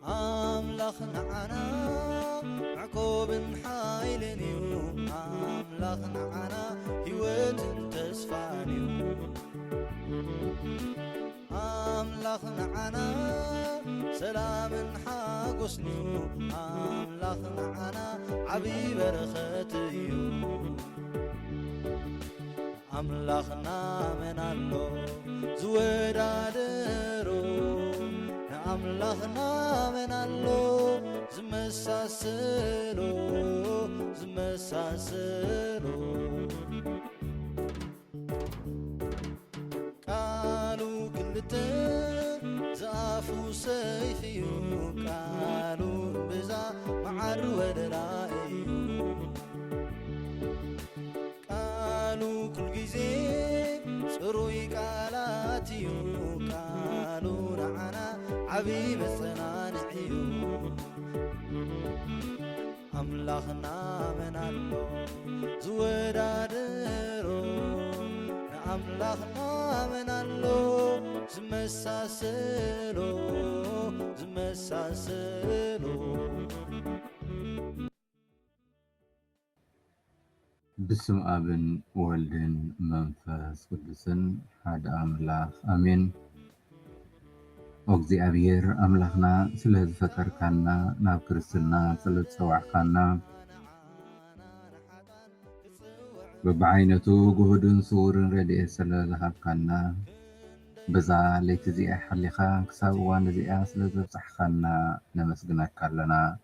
أملاخ نعنا عقوب حايلنيو أملاخ نعنا هيوت تسفانيو أملاخ نعنا سلام حاقسنيو أملاخ نعنا عبي برختيو أملاخنا من الله زودادرو أملاخنا من الله زمساسلو قالوا كلت زافو سيفيو قالوا بزا معر ودرائيو قالوا كل جزي سروي قالاتيو قالوا نعنا عبي مصنانعيو أملاخنا من الله زودادرو أملاخنا من الله زمساسلو بسم آبن والدن منفس قدسن حد أملاخ أمين أغزي أبير أملاخنا سلهز فتر كانا ناب كرسلنا سلهز سوع كانا ببعينتو جهدن سورن ردئ سلهز هاب كانا بزا ليتزي حليخا كساوان زي سلهز بصح كانا نمسجنك كالنا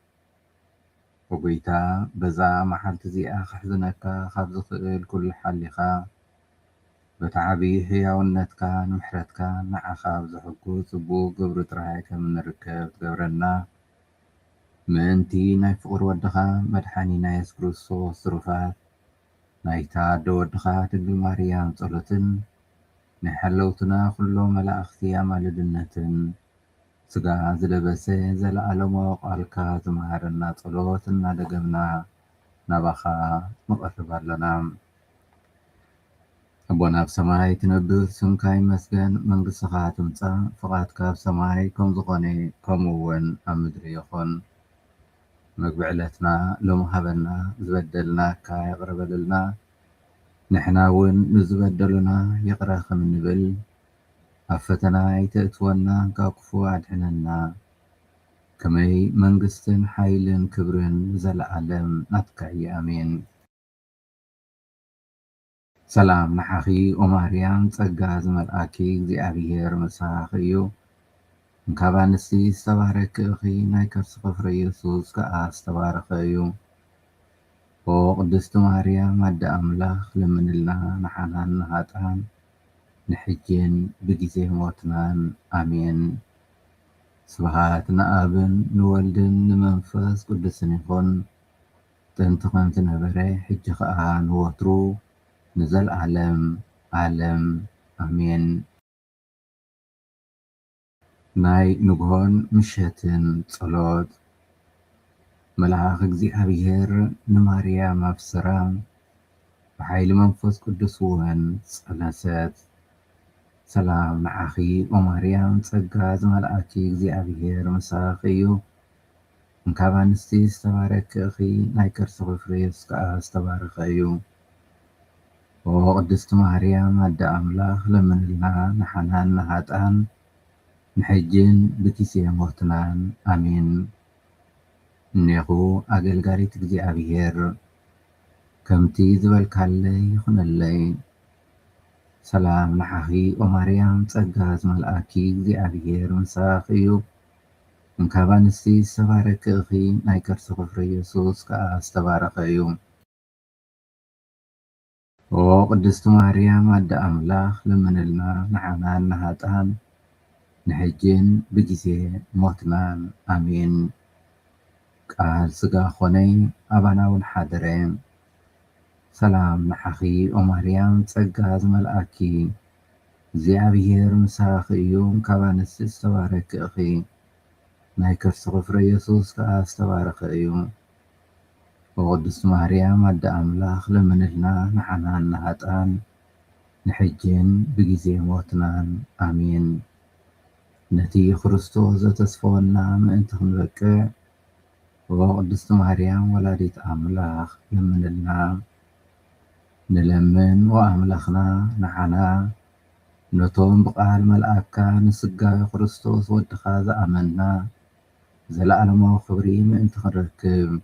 وقيتا بزا محل تزيئة خحزنك خابز خلال كل حاليخا بتعبي هياونتك نمحرتك مع خابز حكو صبو قبر ترهيك من الركب تقبرنا مانتي ناي فقر ودخا مدحاني ناي سكروسو صرفات نايتا دودخا تقل ماريان صلتن نحلوتنا كله ملاأختي مالدنتن سجا زلبسه زل علمو قالكا زمهرنا صلوتنا دقمنا نبخا مقرب لنا أبونا بسماي تنبر سمكاي مسجن من قصخا تمسا فقاتك بسماي كم زغني كمون أمدري يخون مقبعلتنا لمهبنا زبدلنا كاي يقرب لنا نحناون نزبدلنا يقرأ من نبل أفتنا يتأتونا كاكفو عدحننا كمي منقستن حيلن كبرن زل عالم نتكعي أمين سلام نحاخي وماريان تسقاز ملآكي زي أبيهر مساخيو نكابانسي استبارك أخي نايكر سقفر يسوس كآس تبارخيو وقدست ماريان مد أملاخ لمن لنا نحنان نهاتان نحجين بجزيه موتنان آمين سبحاتنا آبن نولدن نمنفس قدسن يخون تنتقم تنبري حج خآن وطرو نزل عالم آمين ناي نقهون مشهتن صلوت ملعاق زي أبيهر نماريا مبسرام بحيل منفس قدسوهن صلاسات سلام معاخي وماريام تسقاز ملآكي زي أبيهر مساخيو انكابانستي استبارك أخي نايكر سغفريس كآس تبارخيو وقدست ماريام أدى أملاخ لمن لنا نحنان نهاتان نحجين بكيسي موتنان آمين نيغو أقل زي أبيهر كمتي زبال كالي يخن اللي سلام نحاخي وماريام تسقاز ملآكي زي أبيهر مساخيو انكابانستي استبارك أخي نايكر سغفر يسوس كآس تبارخيو وقدست ماريام أدى أملاخ لمن لنا نحنان نهاتان نحجين بجيسي موتنان آمين قال سقا خوني أباناون حادرين سلام نحاخي وماريام تسقاز ملآكي زي أبيهر مساخيو انكابانستي استبارك أخي نايكر سغفر يسوس كآس تبارخيو وقدس مريم أدى أملاخ لمن لنا نحنا نهاتان نحجين بجزي موتنا آمين. نتي خريستوس تسفونا من انت خنبكع وقدس مريم ولادت أملاخ لمن لنا نلمن وأملاخنا نحنا نتوم بقال ملأكا نسقى خريستوس ودخاذ أمنا زلعلم خبري من انت خنركب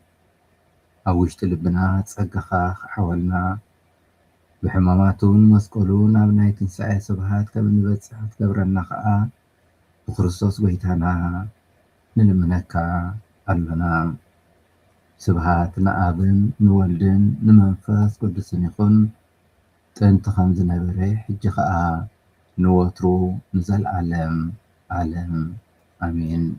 أوشت لبنا تسقخا حولنا بحماماتون مسكولون أبناي تنسعي سبهات كبن بتسحت كبرنا خاء بخريستوس بيتانا نلمنكا ألنا سبهات نآبن نولدن نمنفاس قدسن يخون تنتخن زنبري حج خاء نوترو نزل عالم عالم آمين.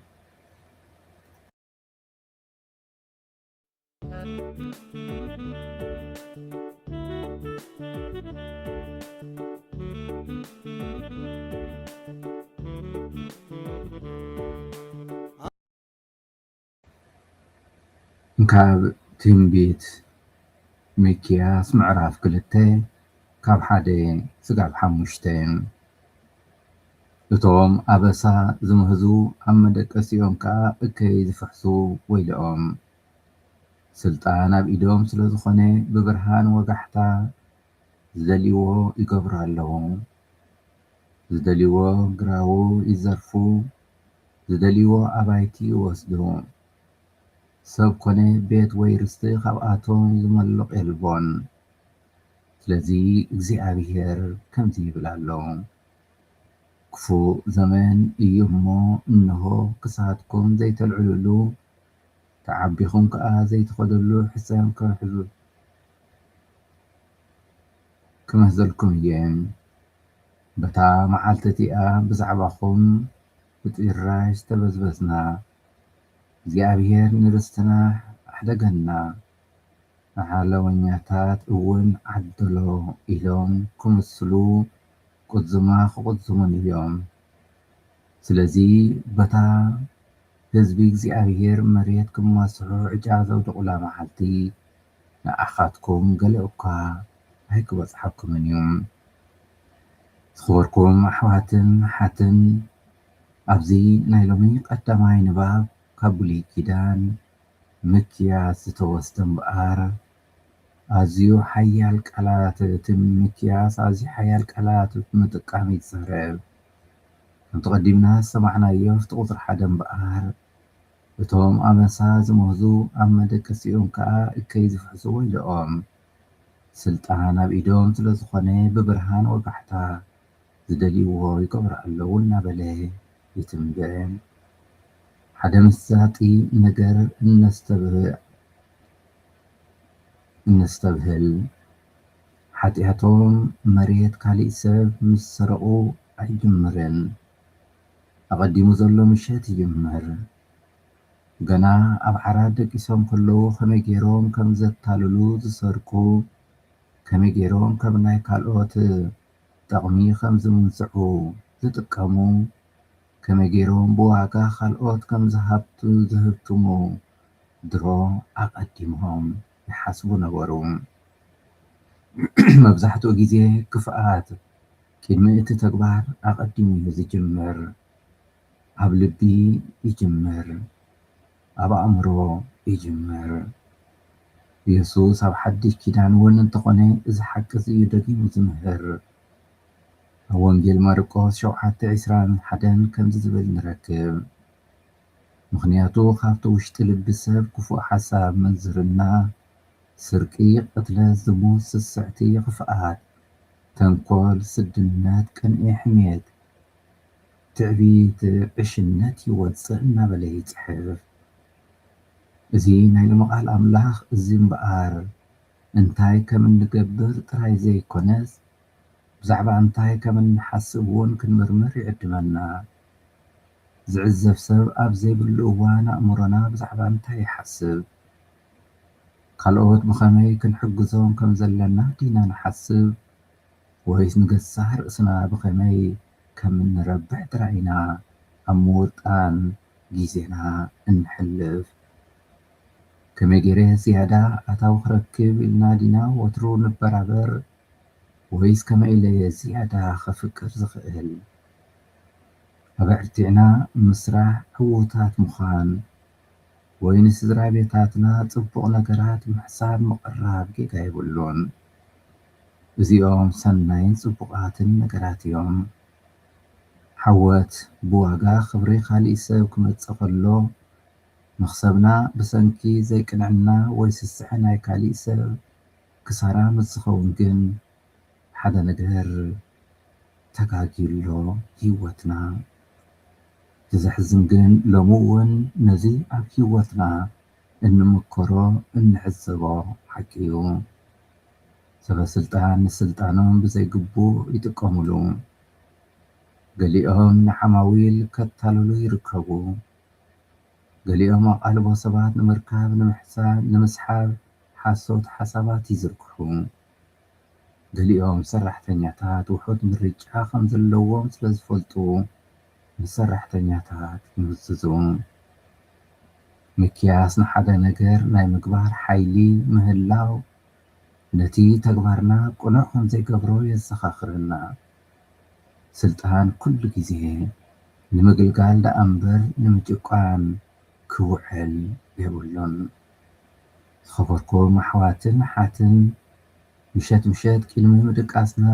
كاب تنبيت ميكياس معراف كلتين كاب حدين سقاب حموشتين እቶም ኣበሳ ዝምህዙ ኣብ መደቀሲኦም ከዓ እከይ ዝፍሕሱ ወይልኦም ስልጣን ኣብ ኢዶም ስለ ዝኾነ ብብርሃን ወጋሕታ ዝደልይዎ ይገብሩ ኣለዉ። ዝደልይዎ ግራው ይዘርፉ፣ ዝደልይዎ ኣባይቲ ይወስዱ። ሰብ ኮነ ቤት ወይ ርስቲ ካብኣቶም ዝመልቕ የልቦን። ስለዚ እግዚኣብሔር ከምዚ ይብል ኣሎ፣ ክፉእ ዘመን እዩ እሞ እንሆ ክሳትኩም ዘይተልዕልሉ ተዓቢኹም ከዓ ዘይትኸደሉ ሕሳን ከውሕዙ ክመህዘልኩም እየ። በታ መዓልቲ እቲኣ ብዛዕባኹም ብጥራይ ዝተበዝበዝና እግዚኣብሔር ንርስትና ኣሕደገና ንሓለወኛታት እውን ዓደሎ ኢሎም ክምስሉ ቁዝማ ክቁዝሙን እዮም። ስለዚ በታ ህዝቢ እግዚኣብሔር መሬት ክማስሑ ዕጫ ዘውድቑላ መዓልቲ ንኣኻትኩም ገለ እኳ ኣይክበፅሓኩምን እዩ። ዝኽበርኩም ኣሕዋትን ሓትን ኣብዚ ናይ ሎሚ ቀዳማይ ንባብ ካብ ብሉይ ኪዳን ሚክያስ ዝተወስደ እምበኣር ኣዝዩ ሓያል ቃላት እቲ ሚክያስ ኣዝዩ ሓያል ቃላት ምጥቃም ይዛረብ። ከምቲ ቀዲምና ሰማዕናዮ ኣብቲ ቁፅሪ 1 እምበኣር እቶም ኣመሳ ዝመህዙ ኣብ መደቀሲኦም ከዓ እከይ ዝፍሕሱ ወይልኦም ስልጣን ኣብ ኢዶም ስለ ዝኾነ ብብርሃን ወጋሕታ ዝደልይዎ ይገብሩ ኣለዉ እናበለ ይትንበን። ሓደ መሳጢ ነገር እነስተብህል ሓጢኣቶም መሬት ካሊእ ሰብ ምስ ሰረቑ ኣይጅምርን። ኣቐዲሙ ዘሎ ምሸት ይጅምር። ገና ኣብ ዓራት ደቂሶም ከለዉ ከመይ ገይሮም ከም ዘታልሉ ዝሰርቁ፣ ከመይ ገይሮም ከም ናይ ካልኦት ጠቕሚ ከም ዝምንዝዑ ዝጥቀሙ፣ ከመይ ገይሮም ብዋጋ ካልኦት ከም ዝህብትሙ ድሮ ኣቐዲሞም ይሓስቡ ነበሩ። መብዛሕትኡ ግዜ ክፍኣት ቅድሚ እቲ ተግባር ኣቐዲሙ እዩ ዝጅምር። ኣብ ልቢ ይጅምር፣ ኣብ ኣእምሮ ይጅምር። ኢየሱስ ኣብ ሓድሽ ኪዳን እውን እንተኾነ እዚ ሓቅዚ እዩ ደጊሙ ዝምህር። ኣብ ወንጌል ማርቆስ 7:21 ከምዚ ዝብል ንረክብ፣ ምክንያቱ ካብቲ ውሽጢ ልቢ ሰብ ክፉእ ሓሳብ መንዝርና፣ ስርቂ፣ ቅትለት፣ ዝሙት፣ ስስዕቲ፣ ክፍኣት፣ ተንኮል፣ ስድነት፣ ቅንዒ፣ ሕሜት፣ ትዕቢት፣ ዕሽነት ይወፅእ እናበለ ይፅሕፍ። እዚ ናይ ሎሚ ቃል ኣምላኽ እዚ እምበኣር እንታይ ከም እንገብር ጥራይ ዘይኮነስ ብዛዕባ እንታይ ከም እንሓስብ እውን ክንምርምር ይዕድመና። ዝዕዘብ ሰብ ኣብ ዘይብሉ እዋን ኣእምሮና ብዛዕባ እንታይ ይሓስብ? ካልኦት ብኸመይ ክንሕግዞም ከም ዘለና ዲና ንሓስብ ወይስ ንገዛእ ርእስና ብኸመይ ከም እንረብሕ ጥራይና ኣብ ምውጣን ግዜና እንሕልፍ? ከመይ ገይረ ዝያዳ ኣታዊ ክረክብ ኢልና ዲና ወትሩ ንበራበር ወይስ ከመይ ኢለ ዝያዳ ከፍቅር ዝኽእል? ኣብ ዕርቲዕና ምስራሕ ዕዉታት ምዃን ወይ ንስድራ ቤታትና ጽቡቕ ነገራት ምሕሳብ ምቕራብ ጌጋ የብሉን። እዚኦም ሰናይን ጽቡቓትን ነገራት እዮም። ሓወት ብዋጋ ክብሪ ካሊእ ሰብ ክመጽእ ከሎ መኽሰብና ብሰንኪ ዘይቅንዕና ወይ ስስዐ ናይ ካሊእ ሰብ ክሳራ ምስኸውን ግን ሓደ ነገር ተጋጊሎ ህይወትና ዝሕዝን ግን ሎሚ እውን ነዚ ኣብ ህይወትና እንምከሮ እንሕዘቦ ሓቂ እዩ። ሰበስልጣን ንስልጣኖም ብዘይግቡእ ይጥቀሙሉ። ገሊኦም ንዓማዊል ከታልሉ ይርከቡ። ገሊኦም ኣቓልቦ ሰባት ንምርካብ ንምስሓብ ሓሶት ሓሳባት ይዝርግሑ። ገሊኦም ሰራሕተኛታት ውሑድ ምርጫ ከም ዘለዎም ስለ ዝፈልጡ ንሰራሕተኛታት ይምዝዙ። ምክያስ ንሓደ ነገር ናይ ምግባር ሓይሊ ምህላው ነቲ ተግባርና ቁኑዕ ከም ዘይገብሮ የዘኻኽረና። ስልጣን ኩሉ ግዜ ንምግልጋል ደኣ እምበር ንምጭቋን ክውዕል የብሉን። ዝኸበርኩም ኣሕዋትን ሓትን ምሸት ምሸት ቅድሚ ምድቃስና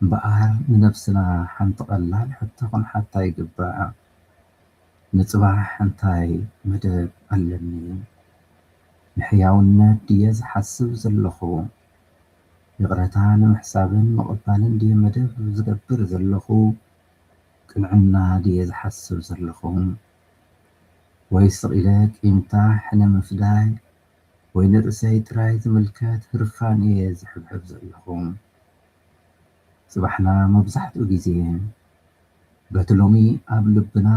እምበኣር ንነብስና ሓንቲ ቀላል ሕቶ ክንሓታ ይግባእ። ንፅባሕ እንታይ መደብ ኣለኒ? ንሕያውነት ድየ ዝሓስብ ዘለኹ? ይቕረታ ንምሕሳብን ምቕባልን ድየ መደብ ዝገብር ዘለኹ? ቅንዕና ድየ ዝሓስብ ዘለኹ? ወይ ስቕኢለ ቂምታሕ ንምፍዳይ ወይ ንርእሰይ ጥራይ ዝምልከት ህርፋን እየ ዝሕብሕብ ዘለኹ? ጽባሕና መብዛሕትኡ ግዜ በቲ ሎሚ ኣብ ልብና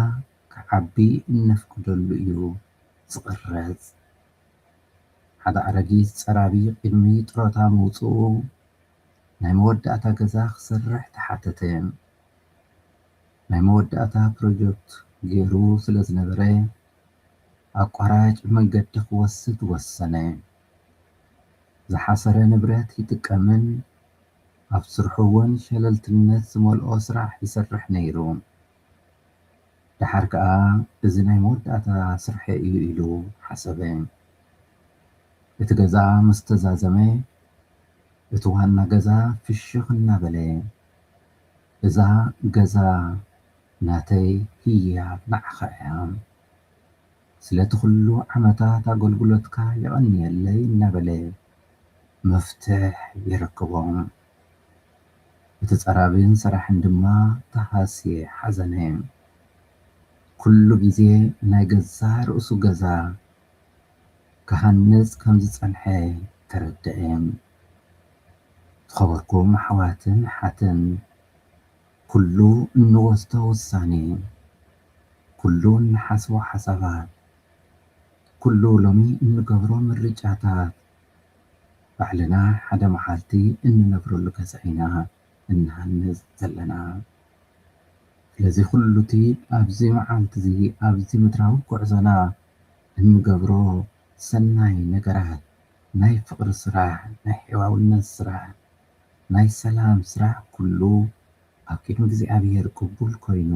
ክዓቢ እነፍቅደሉ እዩ ዝቕረጽ። ሓደ ኣረጊት ጸራቢ ቅድሚ ጥሮታ ምውፅኡ ናይ መወዳእታ ገዛ ክሰርሕ ተሓተተ። ናይ መወዳእታ ፕሮጀክት ገይሩ ስለ ዝነበረ ኣቋራጭ መንገዲ ክወስድ ወሰነ። ዝሓሰረ ንብረት ይጥቀምን ኣብ ስርሑ እውን ሸለልትነት ዝመልኦ ስራሕ ይሰርሕ ነይሩ። ድሓር ከዓ እዚ ናይ መወዳእታ ስርሐ እዩ ኢሉ ሓሰበ። እቲ ገዛ ምስ ተዛዘመ እቲ ዋና ገዛ ፍሽኽ እናበለ እዛ ገዛ ናተይ ህያብ ናዕኻ እያ፣ ስለቲ ኩሉ ዓመታት ኣገልግሎትካ ይቐኒየለይ እናበለ መፍትሕ ይረክቦም። እቲ ጸራብን ስራሕን ድማ ተሃስየ ሓዘነ። ኩሉ ግዜ ናይ ገዛ ርእሱ ገዛ ክሃንጽ ከም ዝጸንሐ ተረድአ። ዝኸበርኩም ኣሕዋትን ሓትን ኩሉ እንወስዶ ውሳኔ፣ ኩሉ እንሓስቦ ሓሳባት፣ ኩሉ ሎሚ እንገብሮ ምርጫታት ባዕልና ሓደ መዓልቲ እንነብረሉ ገዛ ኢና እንሃንጽ ዘለና። ስለዚ ኩሉቲ ኣብዚ መዓልቲ እዚ ኣብዚ ምድራዊ ጉዕዞና እንገብሮ ሰናይ ነገራት፣ ናይ ፍቕሪ ስራሕ፣ ናይ ሕያውነት ስራሕ፣ ናይ ሰላም ስራሕ ኩሉ ኣብ ቅድሚ እግዚኣብሔር ቅቡል ኮይኑ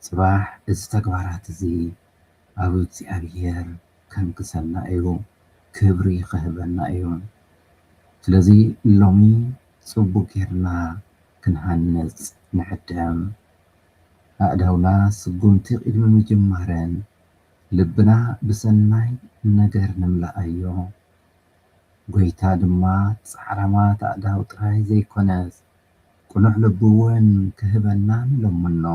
ጽባሕ እዚ ተግባራት እዚ ኣብ እግዚኣብሔር ከንግሰና እዩ፣ ክብሪ ክህበና እዩ። ስለዚ ሎሚ ጽቡቕ ጌርና ክንሃንጽ ንዕደም። ኣእዳውና ስጉምቲ ቅድሚ ምጅማረን ልብና ብሰናይ ነገር ንምልኣዮ። ጎይታ ድማ ጻዕራማት ኣእዳው ጥራይ ዘይኮነስ ቁኑዕ ልቢ እውን ክህበና ንለምኖ።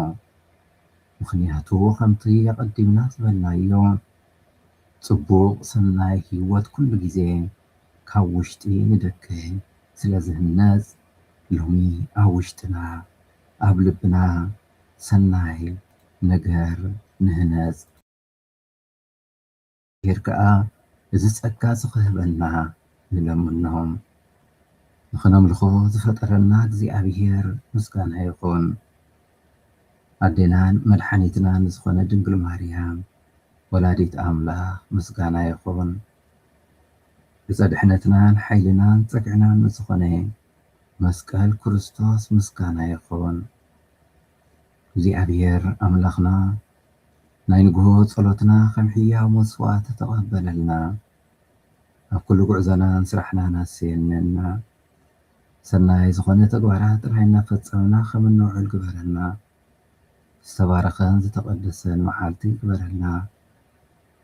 ምክንያቱ ከምቲ ኣቐዲምና ዝበልናዮ ጽቡቕ ሰናይ ህይወት ኩሉ ግዜ ካብ ውሽጢ ንደገ ስለ ዝህነጽ ሎሚ ኣብ ውሽጥና ኣብ ልብና ሰናይ ነገር ንህነጽ። ጌር ከዓ እዚ ጸጋ ዝኽህበና ንለምኖም። ንኽነምልኾ ዝፈጠረና እግዚኣብሔር ምስጋና ይኹን። ኣዴናን መድሓኒትናን ዝኾነ ድንግል ማርያም ወላዲት ኣምላኽ ምስጋና ይኹን። ብፀድሕነትናን ሓይልናን ፀግዕናን ዝኾነ መስቀል ክርስቶስ ምስጋና ይኹን። እግዚኣብሔር ኣምላኽና ናይ ንግሆ ጸሎትና ከም ሕያው መስዋዕት ተቐበለልና። ኣብ ኩሉ ጉዕዞናን ስራሕናን ኣስየነና ሰናይ ዝኾነ ተግባራት ጥራይ እናፈጸምና ከም እንውዕል ግበረልና። ዝተባረኸን ዝተቐደሰን መዓልቲ ግበረልና።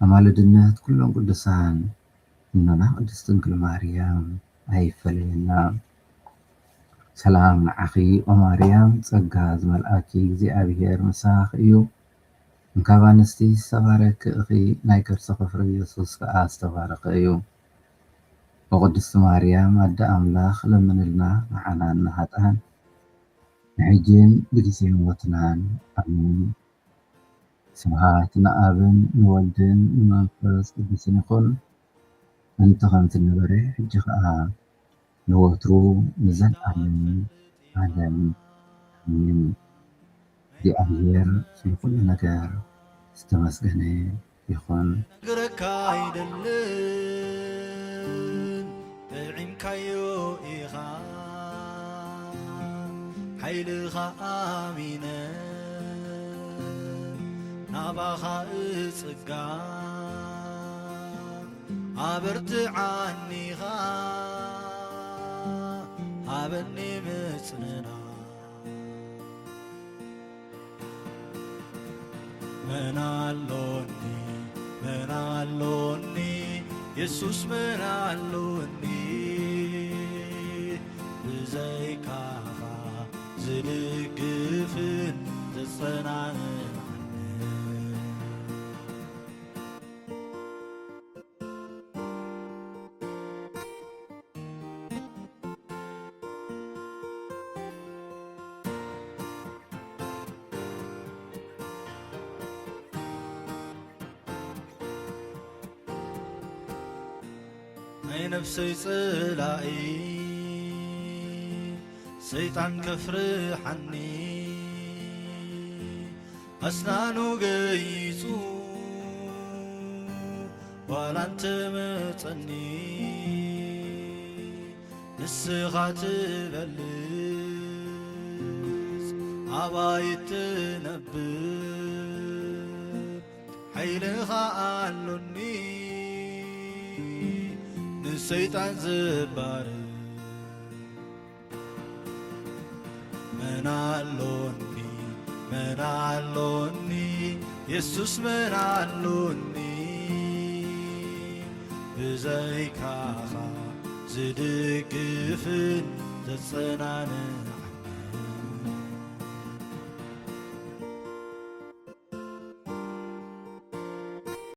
ኣማልድነት ኩሎም ቅዱሳን እኖና ቅድስት ድንግል ማርያም ኣይፈለየና። ሰላም ንዓኺ ኦ ማርያም ጸጋ ዝመልአኪ እግዚኣብሔር ምሳኺ እዩ። እንካብ ኣንስቲ ዝተባረኪ ኢኺ ናይ ከርሰ ፍሬ ኢየሱስ ከዓ ዝተባረኸ እዩ። ወቅድስቲ ማርያም ኣደ ኣምላኽ ለምንልና ንዓና ንኃጥኣን ንሕጂን ብጊዜ ሞትናን ኣሜን። ስብሐት ንኣብን ንወልድን ንመንፈስ ቅዱስን ይኹን እንተ ከምቲ ነበረ ሕጂ ከዓ ንወትሩ ንዘለዓለም ዓለም ኣሜን። እግዚአብሔር ስለ ኩሉ ነገር ዝተመስገነ ይኹን። ግረካ አይደለን ጥዒምካዮ ኢኻ ሓይልኻ ኣሚነ ናባኻ እጽጋ ኣበርትዓኒኻ ሃበኒ ምጽንና ምናሎኒ ምናሎኒ ኢየሱስ ምናሎኒ ብዘይካኻ ዝድግፍን ዝጸናንን ናይ ነፍሰይ ጽላኢ ሰይጣን ከፍርሐኒ ኣስናኑ ገይጹ ዋላንተ መጸኒ ንስኻ ትበልጽ ኣባይ ትነብር ሓይልኻ ኣሎኒ ንሰይጣን ዝባር ምናሎኒ ምናሎኒ ኢየሱስ ምናሎኒ ብዘይካኻ ዝድግፍን ዘጸናንዕ